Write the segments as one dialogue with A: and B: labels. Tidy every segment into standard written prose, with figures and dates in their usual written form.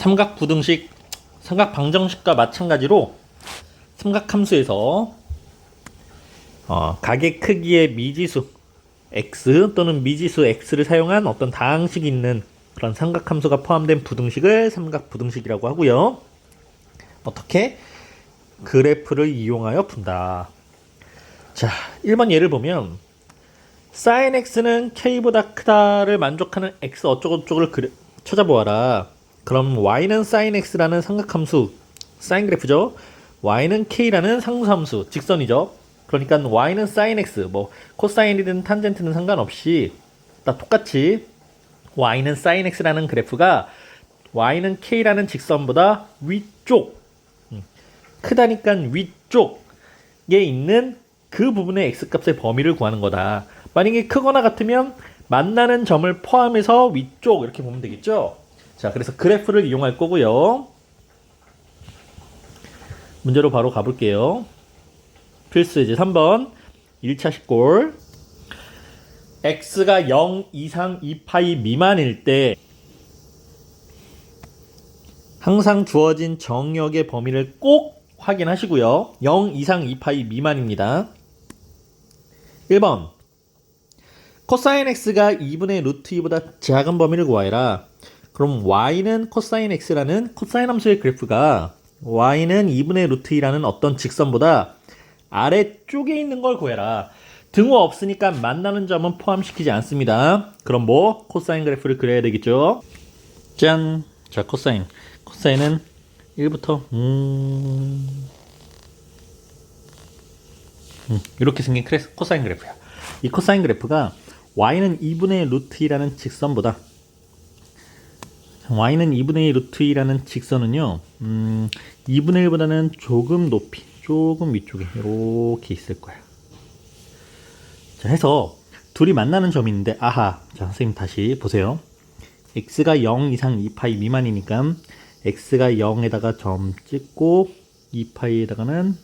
A: 삼각부등식, 삼각방정식과 마찬가지로 삼각함수에서 각의 크기의 미지수 x 또는 미지수 x를 사용한 어떤 다항식이 있는 그런 삼각함수가 포함된 부등식을 삼각부등식이라고 하고요. 어떻게? 그래프를 이용하여 푼다. 자, 1번 예를 보면 sin x는 k보다 크다를 만족하는 x 어쩌고저쩌고를 찾아보아라. 그럼 y는 sin x라는 삼각함수 사인 그래프죠. y는 k라는 상수함수 직선이죠. 그러니까 y는 sin x, 뭐 코사인이든 탄젠트는 상관없이 다 똑같이 y는 sin x라는 그래프가 y는 k라는 직선보다 위쪽, 크다니까 위쪽에 있는 그 부분의 x값의 범위를 구하는 거다. 만약에 크거나 같으면 만나는 점을 포함해서 위쪽 이렇게 보면 되겠죠. 자, 그래서 그래프를 이용할 거고요. 문제로 바로 가볼게요. 필수 이제 3번 1차 식골. x가 0 이상 2파이 미만일 때 항상 주어진 정역의 범위를 꼭 확인하시고요. 0 이상 2파이 미만입니다. 1번 코사인 x가 2분의 루트 2보다 작은 범위를 구하여라. 그럼 y는 코사인 x라는 코사인 함수의 그래프가 y는 2분의 루트 2라는 어떤 직선보다 아래쪽에 있는 걸 구해라. 등호 없으니까 만나는 점은 포함시키지 않습니다. 그럼 뭐? 코사인 그래프를 그려야 되겠죠? 짠! 자, 코사인. 코사인은 1부터 이렇게 생긴 코사인 그래프야. 이 코사인 그래프가 y는 2분의 루트 2라는 직선보다 y는 2분의 2 루트 2라는 직선은요 2분의 1보다는 조금 높이, 조금 위쪽에 이렇게 있을 거야. 자, 해서 둘이 만나는 점이 있는데 아하, 자 선생님 다시 보세요. x가 0 이상 2파이 미만이니까 x가 0에다가 점 찍고 2파이에다가는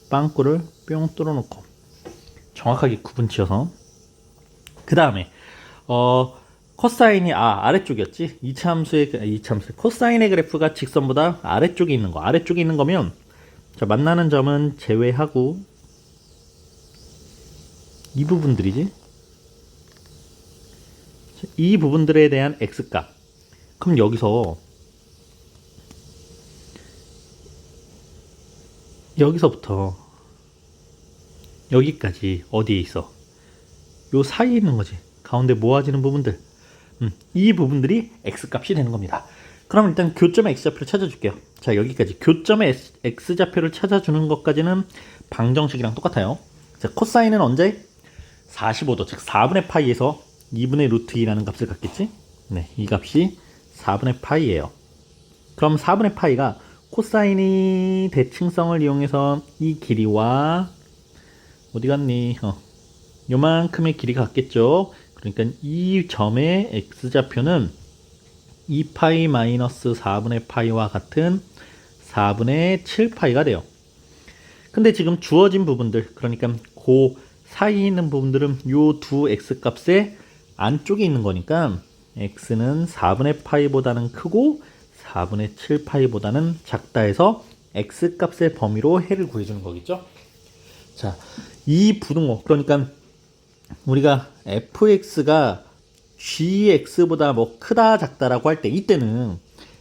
A: 빵꾸를 뿅 뚫어놓고 정확하게 구분 지어서 그 다음에 코사인이 아래쪽이었지. 2차 함수의 코사인의 그래프가 직선보다 아래쪽에 있는 거. 아래쪽에 있는 거면 자, 만나는 점은 제외하고 이 부분들이지. 이 부분들에 대한 x값. 그럼 여기서부터 여기까지 어디에 있어? 요 사이에 있는 거지. 가운데 모아지는 부분들. 이 부분들이 x값이 되는 겁니다. 그럼 일단 교점의 x좌표를 찾아줄게요. 자, 여기까지 교점의 x좌표를 찾아주는 것까지는 방정식이랑 똑같아요. 자, 코사인은 언제? 45도, 즉 4분의 파이에서 2분의 루트 2라는 값을 갖겠지? 네, 이 값이 4분의 파이예요. 그럼 4분의 파이가 코사인이 대칭성을 이용해서 이 길이와 어디 갔니? 요만큼의 길이가 같겠죠? 그러니까 이 점의 x좌표는 2파이 마이너스 4분의 파이와 같은 4분의 7파이가 돼요. 근데 지금 주어진 부분들, 그러니까 그 사이에 있는 부분들은 요 두 x값의 안쪽에 있는 거니까 x는 4분의 파이보다는 크고 4분의 7파이보다는 작다 해서 x값의 범위로 해를 구해주는 거겠죠? 자, 이 부등호, 그러니까 우리가 fx가 gx보다 뭐 크다 작다라고 할 때 이때는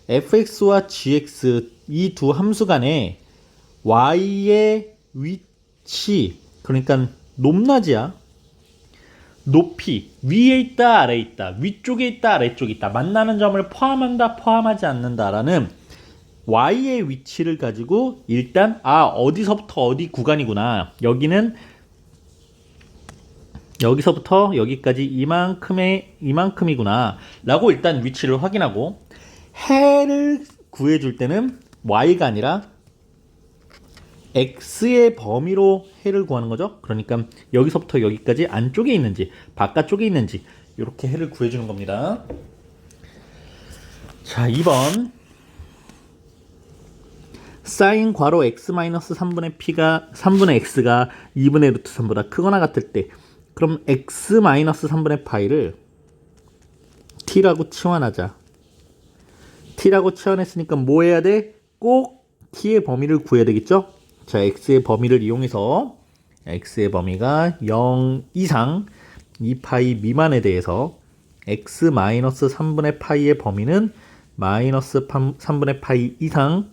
A: fx와 gx 이 두 함수 간에 y의 위치, 그러니까 높낮이야. 높이 위에 있다 아래에 있다, 위쪽에 있다 아래쪽에 있다, 만나는 점을 포함한다 포함하지 않는다라는 y의 위치를 가지고 일단 어디서부터 어디 구간이구나, 여기는 여기서부터 여기까지 이만큼이구나 라고 일단 위치를 확인하고, 해를 구해줄 때는 y가 아니라 x의 범위로 해를 구하는 거죠. 그러니까 여기서부터 여기까지 안쪽에 있는지 바깥쪽에 있는지 이렇게 해를 구해주는 겁니다. 자, 2번 사인 괄호 x-3분의 x가 2분의 루트 3보다 크거나 같을 때, 그럼 x-3분의 파이를 t라고 치환하자. t라고 치환했으니까 뭐 해야 돼? 꼭 t의 범위를 구해야 되겠죠? 자, x의 범위를 이용해서 x의 범위가 0 이상 2파이 미만에 대해서 x-3분의 파이의 범위는 마이너스 3분의 파이 이상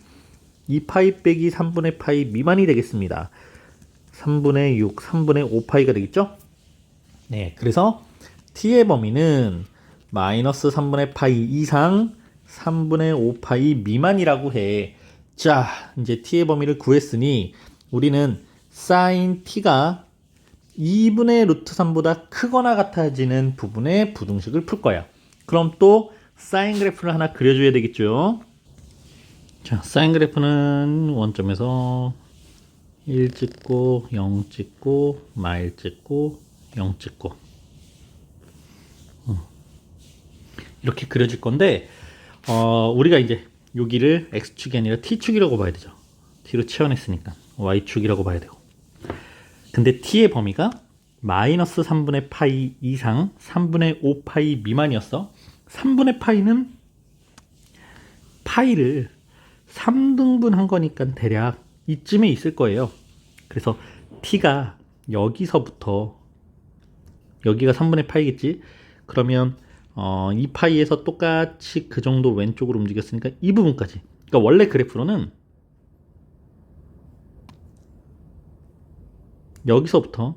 A: 2파이 빼기 3분의 파이 미만이 되겠습니다. 3분의 6, 3분의 5파이가 되겠죠? 네, 그래서 t의 범위는 마이너스 3분의 파이 이상 3분의 5파이 미만이라고 해. 자, 이제 t의 범위를 구했으니 우리는 sin t가 2분의 루트 3보다 크거나 같아지는 부분의 부등식을 풀 거야. 그럼 또 사인 그래프를 하나 그려줘야 되겠죠. 자, 사인 그래프는 원점에서 1 찍고 0 찍고 마일 찍고 0 찍고 이렇게 그려질 건데 우리가 이제 여기를 x축이 아니라 t축이라고 봐야 되죠. t로 치환했으니까 y축이라고 봐야 되고, 근데 t의 범위가 마이너스 3분의 파이 이상 3분의 5파이 미만이었어. 3분의 파이는 파이를 3등분 한 거니까 대략 이쯤에 있을 거예요. 그래서 t가 여기서부터 여기가 3분의 파이겠지. 그러면 이 파이에서 똑같이 그 정도 왼쪽으로 움직였으니까 이 부분까지. 그러니까 원래 그래프로는 여기서부터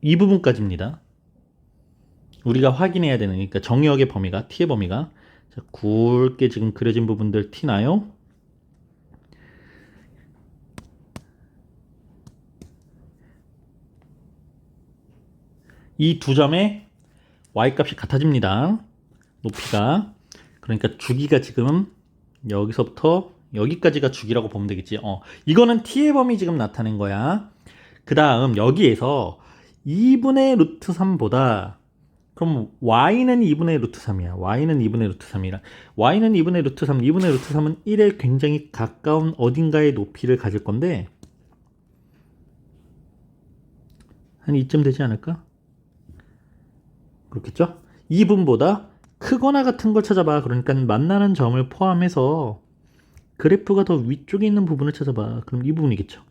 A: 이 부분까지입니다. 우리가 확인해야 되는, 그러니까 정역의 범위가, t의 범위가, 자, 굵게 지금 그려진 부분들 티나요? 이 두 점의 y값이 같아집니다. 높이가. 그러니까 주기가 지금 여기서부터 여기까지가 주기라고 보면 되겠지. 이거는 t의 범위 지금 나타낸 거야. 그 다음 여기에서 2분의 루트 3보다, 그럼 y는 2분의 루트 3이야. y는 2분의 루트 3이라. y는 2분의 루트 3, 2분의 루트 3은 1에 굉장히 가까운 어딘가의 높이를 가질 건데 한 이쯤 되지 않을까? 그렇겠죠? 2분보다 크거나 같은 걸 찾아봐. 그러니까 만나는 점을 포함해서 그래프가 더 위쪽에 있는 부분을 찾아봐. 그럼 이 부분이겠죠.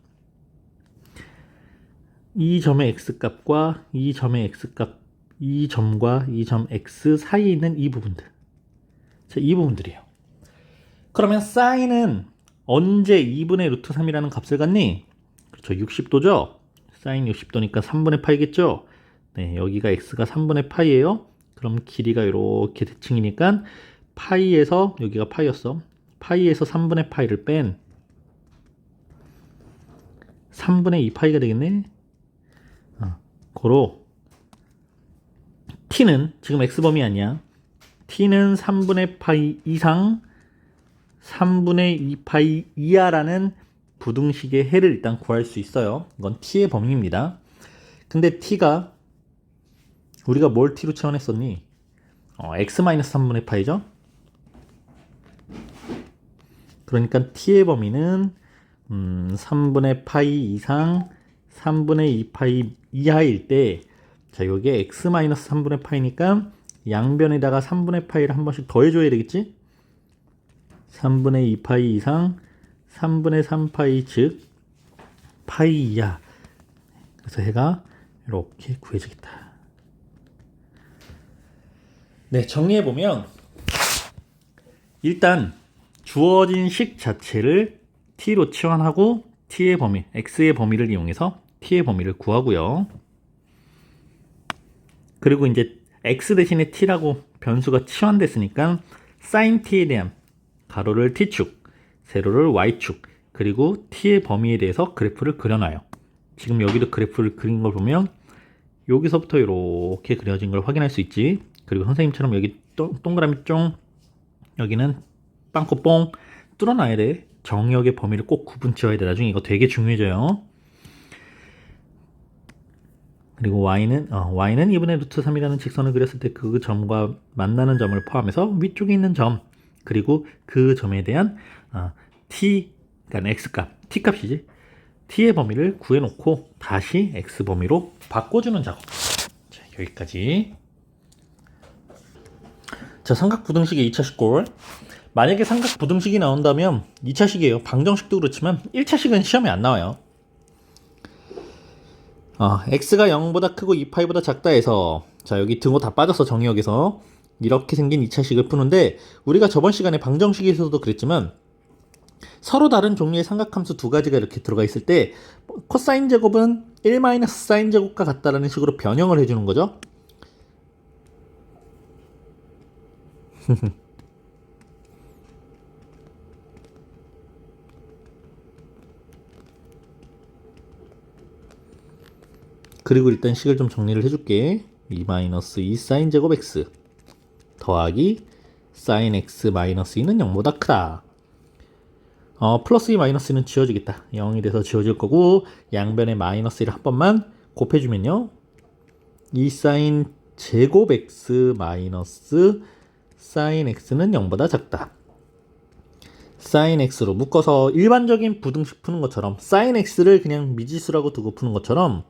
A: 이 점의 x값과 이 점의 x값, 이 점과 이 점 x 사이에 있는 이 부분들. 자, 이 부분들이에요. 그러면 사인은 언제 2분의 루트 3이라는 값을 갖니? 그렇죠. 60도죠? 사인 60도니까 3분의 파이겠죠? 네, 여기가 x가 3분의 파이예요. 그럼 길이가 이렇게 대칭이니까 파이에서, 여기가 파이였어. 파이에서 3분의 파이를 뺀 3분의 2 파이가 되겠네. 고로 t는 지금 x범위 아니야. t는 3분의 파이 이상 3분의 2 파이 이하라는 부등식의 해를 일단 구할 수 있어요. 이건 t의 범위입니다. 근데 t가 우리가 뭘 t로 치환했었니? x-3분의 파이죠. 그러니까 t의 범위는 3분의 파이 이상 3분의 2 파이 이하일 때, 자, 요게 x-3분의 파이니까 양변에다가 3분의 파이를 한 번씩 더해줘야 되겠지? 3분의 2 파이 이상 3분의 3 파이, 즉 파이 이하. 그래서 해가 이렇게 구해지겠다. 네, 정리해보면 일단 주어진 식 자체를 t로 치환하고 t의 범위, x의 범위를 이용해서 t의 범위를 구하고요. 그리고 이제 x 대신에 t라고 변수가 치환됐으니까 sin t에 대한 가로를 t축, 세로를 y축, 그리고 t의 범위에 대해서 그래프를 그려놔요. 지금 여기도 그래프를 그린 걸 보면 여기서부터 이렇게 그려진 걸 확인할 수 있지. 그리고 선생님처럼 여기 동그라미 쫑, 여기는 빵꾸 뽕 뚫어놔야 돼. 정역의 범위를 꼭 구분 지어야 돼. 나중에 이거 되게 중요해져요. 그리고 y는 2분의 루트 3이라는 직선을 그렸을 때 그 점과 만나는 점을 포함해서 위쪽에 있는 점, 그리고 그 점에 대한 t, 그러니까 x값, t값이지. t의 범위를 구해놓고 다시 x 범위로 바꿔주는 작업. 자, 여기까지. 자, 삼각부등식의 2차식. 만약에 삼각부등식이 나온다면 2차식이에요. 방정식도 그렇지만 1차식은 시험에 안 나와요. x가 0보다 크고 2파이보다 작다 해서, 자, 여기 등호 다 빠져서 정의역에서 이렇게 생긴 2차식을 푸는데, 우리가 저번 시간에 방정식에서도 그랬지만 서로 다른 종류의 삼각함수 두 가지가 이렇게 들어가 있을 때 코사인 제곱은 1 사인 제곱과 같다라는 식으로 변형을 해주는 거죠. 그리고 일단 식을 좀 정리를 해줄게. 2 사인 제곱 x 더하기 사인 x 마이너스 2는 0보다 크다. 플러스 2 마이너스 2는 지워지겠다. 0이 돼서 지워질 거고, 양변에 마이너스 1을 한 번만 곱해주면요, 2 사인 제곱 x 마이너스 사인 x는 0보다 작다. 사인 x로 묶어서 일반적인 부등식 푸는 것처럼, 사인 x를 그냥 미지수라고 두고 푸는 것처럼,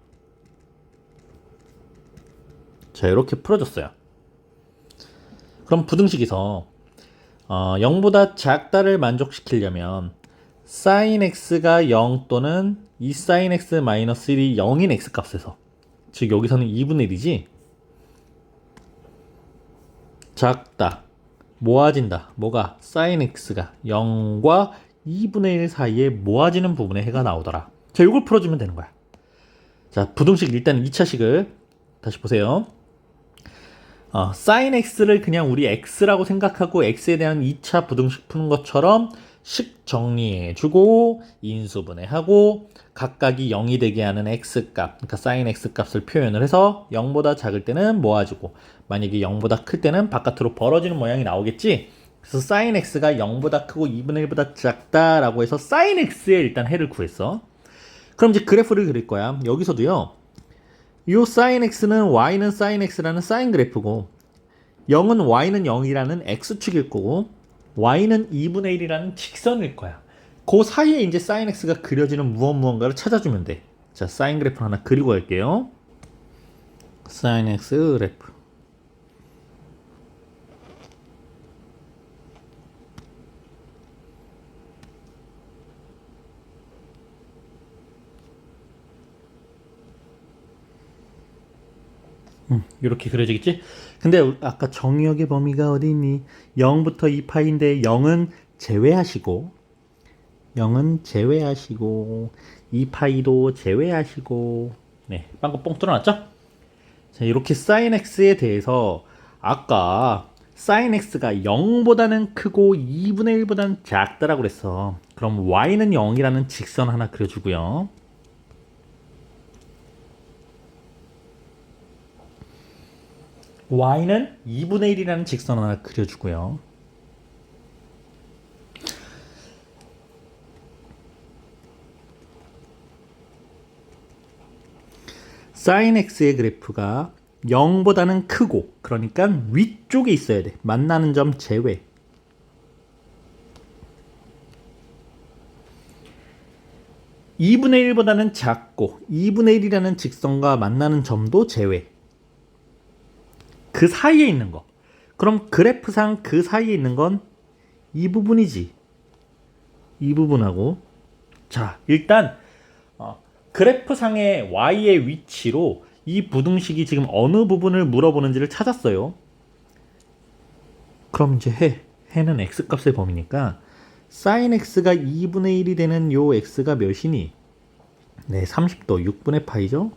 A: 자, 이렇게 풀어줬어요. 그럼 부등식에서 0보다 작다를 만족시키려면 sin x가 0 또는 2 sin x 마이너스 1이 0인 x 값에서, 즉 여기서는 2분의 1이지, 작다, 모아진다. 뭐가? sin x가 0과 2분의 1 사이에 모아지는 부분에 해가 나오더라. 자, 이걸 풀어주면 되는 거야. 자, 부등식 일단 2차식을 다시 보세요. sin x를 그냥 우리 x라고 생각하고 x에 대한 2차 부등식 푸는 것처럼 식 정리해주고 인수분해하고 각각이 0이 되게 하는 x값, 그러니까 sin x 값을 표현을 해서 0보다 작을 때는 모아지고, 만약에 0보다 클 때는 바깥으로 벌어지는 모양이 나오겠지. 그래서 sin x가 0보다 크고 2분의 1보다 작다라고 해서 sin x의 일단 해를 구했어. 그럼 이제 그래프를 그릴 거야. 여기서도요, 이 sin x는 y는 sin x라는 사인 그래프고, 0은 y는 0이라는 x축일 거고, y는 2분의 1이라는 직선일 거야. 그 사이에 이제 sin x가 그려지는 무언가를 찾아주면 돼. 자, 사인 그래프 하나 그리고 갈게요. sin x 그래프. 이렇게 그려지겠지? 근데 아까 정의역의 범위가 어디 있니? 0부터 2파인데 0은 제외하시고 2파이도 제외하시고, 네, 방금 뻥 뚫어놨죠? 자, 이렇게 sin x에 대해서 아까 sin x가 0보다는 크고 2분의 1보다는 작다라고 그랬어. 그럼 y는 0이라는 직선 하나 그려주고요. y는 2분의 1이라는 직선 하나 그려주고요. sin x의 그래프가 0보다는 크고, 그러니까 위쪽에 있어야 돼. 만나는 점 제외. (2분의 1보다는) 작고 2분의 1이라는 직선과 만나는 점도 제외. 그 사이에 있는 거. 그럼 그래프상 그 사이에 있는 건 이 부분이지. 이 부분하고. 자, 일단 그래프상의 y의 위치로 이 부등식이 지금 어느 부분을 물어보는지를 찾았어요. 그럼 이제 해는 x값의 범위니까 sin x가 2분의 1이 되는 요 x가 몇이니? 네, 30도 6분의 파이죠.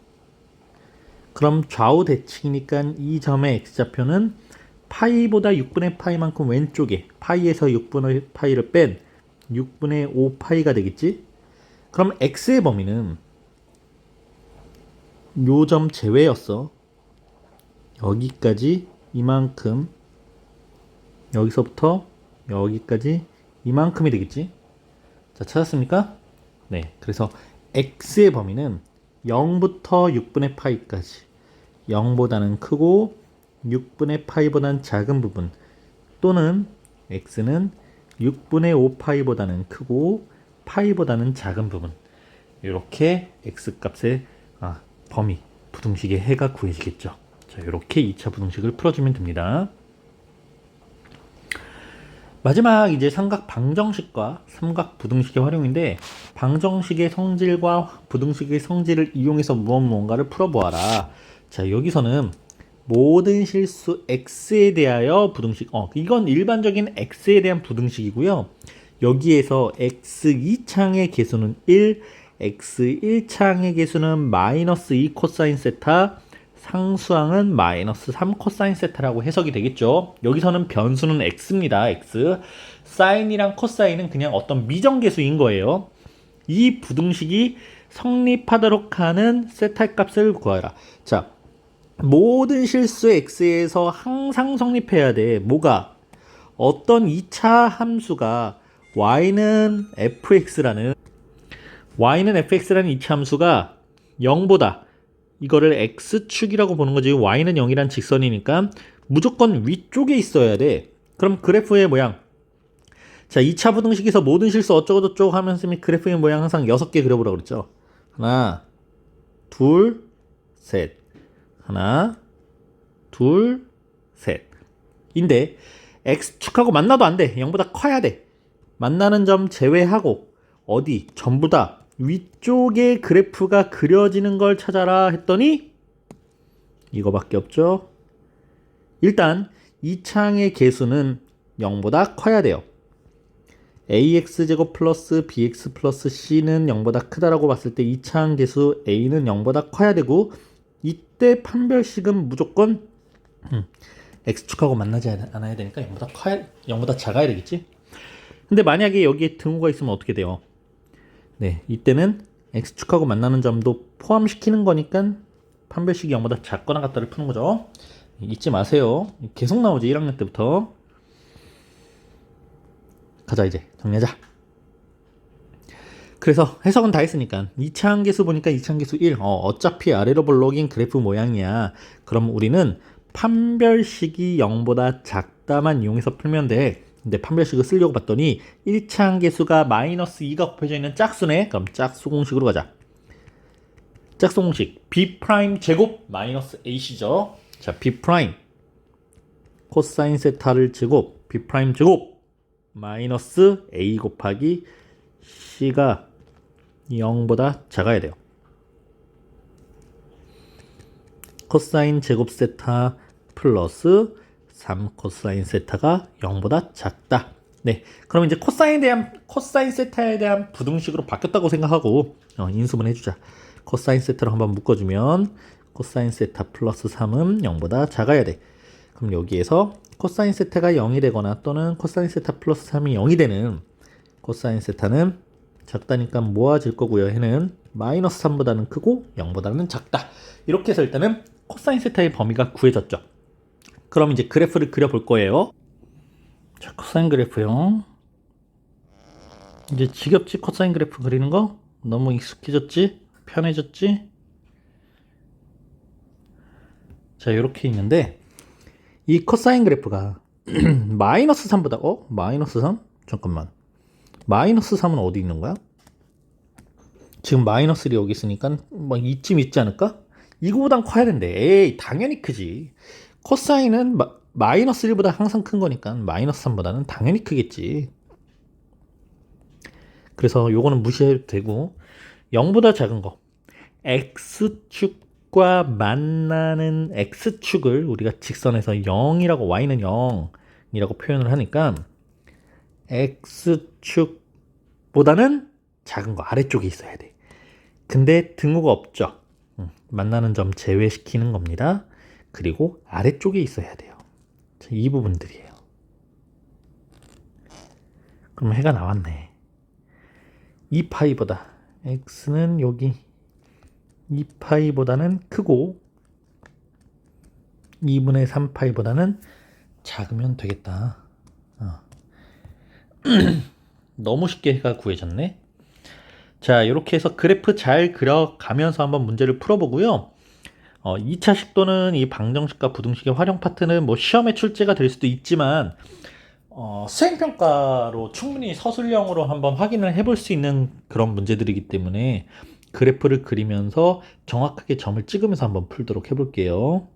A: 그럼 좌우 대칭이니까 이 점의 x좌표는 파이보다 6분의 파이만큼 왼쪽에, 파이에서 6분의 파이를 뺀 6분의 5파이가 되겠지? 그럼 x의 범위는 요 점 제외였어. 여기까지 이만큼, 여기서부터 여기까지 이만큼이 되겠지? 자, 찾았습니까? 네, 그래서 x의 범위는 0부터 6분의 파이까지, 0보다는 크고 6분의 파이보다는 작은 부분, 또는 x는 6분의 5파이보다는 크고 파이보다는 작은 부분, 이렇게 x값의 범위, 부등식의 해가 구해지겠죠. 자, 이렇게 2차 부등식을 풀어주면 됩니다. 마지막 이제 삼각 방정식과 삼각 부등식의 활용인데, 방정식의 성질과 부등식의 성질을 이용해서 무언가를 풀어보아라. 자, 여기서는 모든 실수 x에 대하여 부등식, 이건 일반적인 x에 대한 부등식이고요. 여기에서 x2창의 개수는 1, x1창의 개수는 마이너스 2 코사인 세타, 상수항은 마이너스 3 코사인 세타라고 해석이 되겠죠. 여기서는 변수는 x입니다. x. 사인이랑 코사인은 그냥 어떤 미정계수인 거예요. 이 부등식이 성립하도록 하는 세타 값을 구하라. 자, 모든 실수 x에서 항상 성립해야 돼. 뭐가? 어떤 2차 함수가 y는 fx라는 2차 함수가 0보다, 이거를 x축이라고 보는 거지. y는 0이란 직선이니까 무조건 위쪽에 있어야 돼. 그럼 그래프의 모양. 자, 2차 부등식에서 모든 실수 어쩌고저쩌고 하면서 그래프의 모양 항상 6개 그려보라고 그랬죠. 하나, 둘, 셋. 하나, 둘, 셋. 인데 x축하고 만나도 안 돼. 0보다 커야 돼. 만나는 점 제외하고 어디? 전부 다 위쪽에 그래프가 그려지는 걸 찾아라 했더니 이거밖에 없죠. 일단 이 창의 개수는 0보다 커야 돼요. ax제곱 플러스 bx 플러스 c는 0보다 크다라고 봤을 때 이 창 개수 a는 0보다 커야 되고, 이때 판별식은 무조건 x축하고 만나지 않아야 되니까 0보다 작아야 되겠지. 근데 만약에 여기에 등호가 있으면 어떻게 돼요? 네, 이때는 x축하고 만나는 점도 포함시키는 거니까 판별식이 0보다 작거나 같다를 푸는 거죠. 잊지 마세요. 계속 나오지, 1학년 때부터. 가자, 이제 정리하자. 그래서 해석은 다 했으니까 2차 한계수 보니까 2차 한계수 1. 어차피 아래로 볼록인 그래프 모양이야. 그럼 우리는 판별식이 0보다 작다만 이용해서 풀면 돼. 근데 판별식을 쓰려고 봤더니 1차 한계수가 마이너스 2가 곱해져 있는 짝수네. 그럼 짝수 공식으로 가자. 짝수 공식 b' 제곱 마이너스 ac죠. 자, b' 코사인 세타를 제곱 b' 제곱 마이너스 a 곱하기 c가 0보다 작아야 돼요. 코사인 제곱 세타 플러스 3 코사인 세타가 0보다 작다. 네, 그럼 이제 코사인 세타에 대한 부등식으로 바뀌었다고 생각하고 인수분 해주자. 코사인 세타로 한번 묶어주면 코사인 세타 플러스 3은 0보다 작아야 돼. 그럼 여기에서 코사인 세타가 0이 되거나 또는 코사인 세타 플러스 3이 0이 되는 코사인 세타는 작다니까 모아질 거고요. 해는 마이너스 3보다는 크고 0보다는 작다. 이렇게 해서 일단은 코사인 세타의 범위가 구해졌죠. 그럼 이제 그래프를 그려볼 거예요. 자, 코사인 그래프요. 이제 지겹지? 코사인 그래프 그리는 거? 너무 익숙해졌지? 편해졌지? 자, 이렇게 있는데 이 코사인 그래프가 마이너스 3보다 마이너스 3? 잠깐만. 마이너스 3은 어디 있는 거야? 지금 마이너스 1이 여기 있으니까 뭐 이쯤 있지 않을까? 이거보단 커야 된대. 에이, 당연히 크지. 코사인은 마이너스 1보다 항상 큰 거니까 마이너스 3보다는 당연히 크겠지. 그래서 요거는 무시해도 되고, 0보다 작은 거 x축과 만나는 x축을 우리가 직선에서 0이라고, y는 0이라고 표현을 하니까 x축보다는 작은 거 아래쪽에 있어야 돼. 근데 등호가 없죠. 만나는 점 제외시키는 겁니다. 그리고 아래쪽에 있어야 돼요. 이 부분들이에요. 그럼 해가 나왔네. 2파이보다 x는 여기 2파이보다는 크고 2분의 3파이보다는 작으면 되겠다. 너무 쉽게 해가 구해졌네. 자, 이렇게 해서 그래프 잘 그려가면서 한번 문제를 풀어보고요. 2차 식도는 이 방정식과 부등식의 활용 파트는 뭐 시험에 출제가 될 수도 있지만 수행평가로 충분히 서술형으로 한번 확인을 해볼 수 있는 그런 문제들이기 때문에 그래프를 그리면서 정확하게 점을 찍으면서 한번 풀도록 해볼게요.